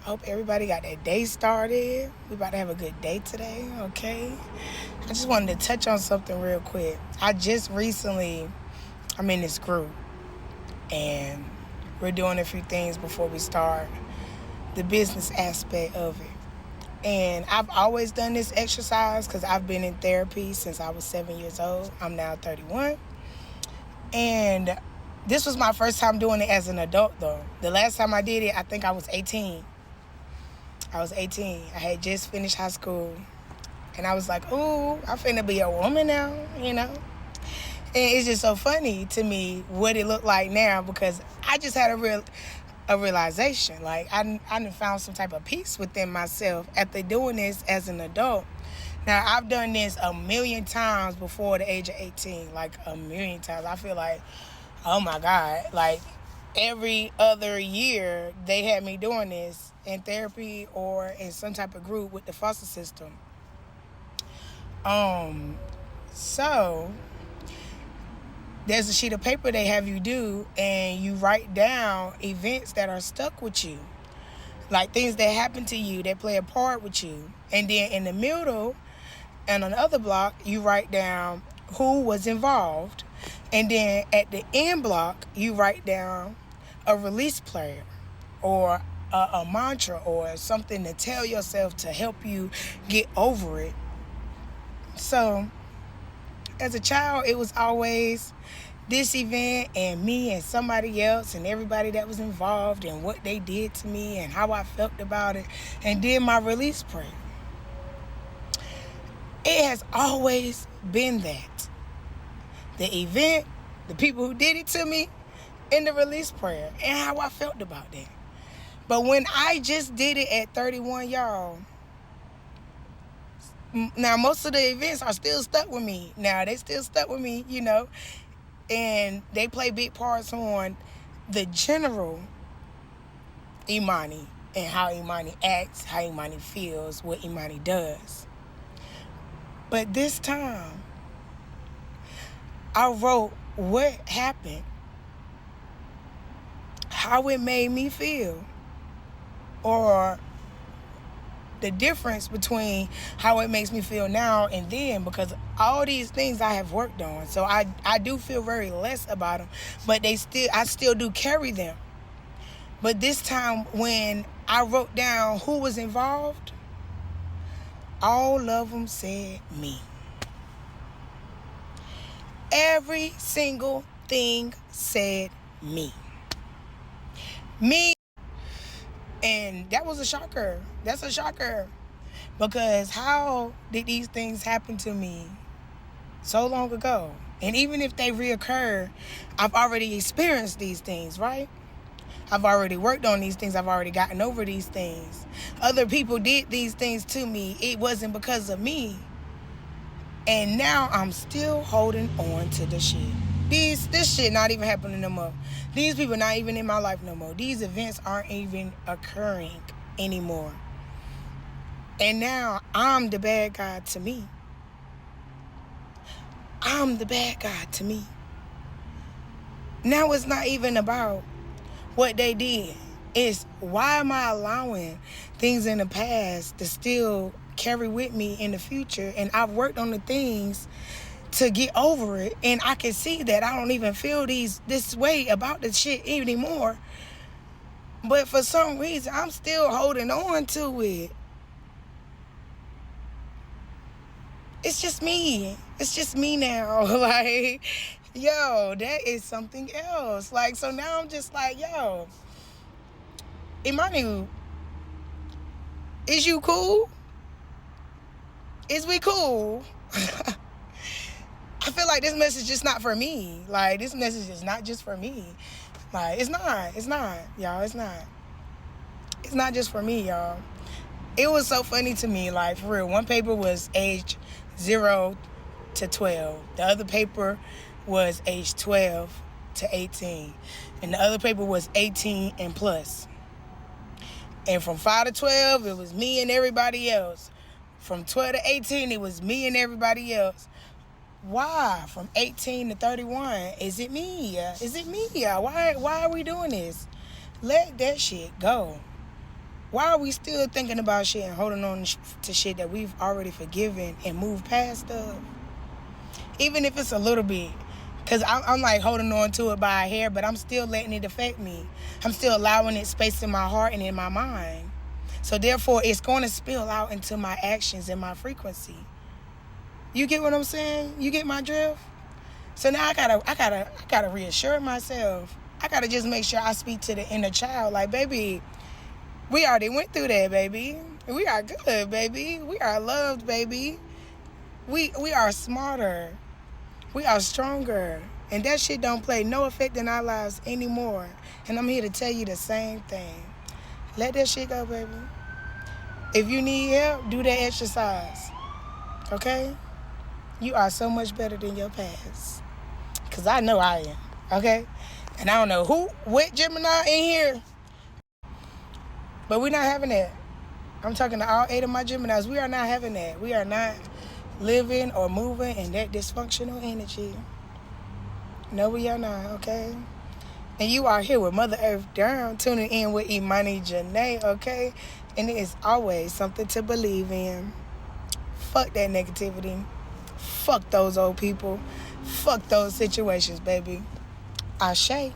I hope everybody got their day started. We about to have a good day today, okay? I just wanted to touch on something real quick. I'm in this group, and we're doing a few things before we start the business aspect of it. And I've always done this exercise because I've been in therapy since I was 7 years old. I'm now 31. And this was my first time doing it as an adult, though. The last time I did it, I think I was 18. I had just finished high school. And I was like, ooh, I'm finna be a woman now, And it's just so funny to me what it looked like now, because I just had a realization. Like, I done found some type of peace within myself after doing this as an adult. Now, I've done this a million times before the age of 18, like a million times. I feel like, oh my God, like every other year they had me doing this in therapy or in some type of group with the foster system. So there's a sheet of paper they have you do, and you write down events that are stuck with you, like things that happen to you that play a part with you. And then in the middle and on the other block, you write down who was involved. And then at the end block, you write down a release prayer or a mantra or something to tell yourself to help you get over it. So as a child, it was always this event and me and somebody else and everybody that was involved and what they did to me and how I felt about it, and then my release prayer. It has always been that. The event, the people who did it to me, and the release prayer, and how I felt about that. But when I just did it at 31, y'all, now most of the events are still stuck with me. Now, they still stuck with me, and they play big parts on the general Imani and how Imani acts, how Imani feels, what Imani does. But this time, I wrote what happened, how it made me feel, or the difference between how it makes me feel now and then, because all these things I have worked on. So I do feel very less about them, but I still do carry them. But this time when I wrote down who was involved, all of them said me. Every single thing said me. Me. And that was a shocker. That's a shocker. Because how did these things happen to me so long ago? And even if they reoccur, I've already experienced these things, right? I've already worked on these things. I've already gotten over these things. Other people did these things to me. It wasn't because of me. And now I'm still holding on to the shit. This shit not even happening no more. These people not even in my life no more. These events aren't even occurring anymore. And now I'm the bad guy to me. I'm the bad guy to me. Now it's not even about what they did. It's why am I allowing things in the past to still carry with me in the future? And I've worked on the things to get over it, and I can see that I don't even feel this way about the shit anymore. But for some reason, I'm still holding on to it. It's just me. It's just me now. Like, yo, that is something else. Like, so now I'm just like, yo, Imani, is you cool? Is we cool? I feel like this message is not for me. Like, this message is not just for me. Like, it's not, y'all. It's not just for me, y'all. It was so funny to me, like, for real. One paper was age 0 to 12. The other paper was age 12 to 18. And the other paper was 18 and plus. And from 5 to 12, it was me and everybody else. From 12 to 18, it was me and everybody else. Why? From 18 to 31, is it me? Is it me? Why are we doing this? Let that shit go. Why are we still thinking about shit and holding on to shit that we've already forgiven and moved past of? Even if it's a little bit. Because I'm like holding on to it by a hair, but I'm still letting it affect me. I'm still allowing it space in my heart and in my mind. So therefore, it's going to spill out into my actions and my frequency. You get what I'm saying? You get my drift? So now I gotta reassure myself. I gotta just make sure I speak to the inner child. Like, baby, we already went through that, baby. We are good, baby. We are loved, baby. We are smarter. We are stronger. And that shit don't play no effect in our lives anymore. And I'm here to tell you the same thing. Let that shit go, baby. If you need help, do that exercise. Okay? You are so much better than your past. Because I know I am. Okay? And I don't know what Gemini in here. But we're not having that. I'm talking to all 8 of my Geminis. We are not having that. We are not living or moving in that dysfunctional energy. No, we are not, okay? And you are here with Mother Earth Down, tuning in with Imani Janae, okay? And it is always something to believe in. Fuck that negativity. Fuck those old people. Fuck those situations, baby. Ashe.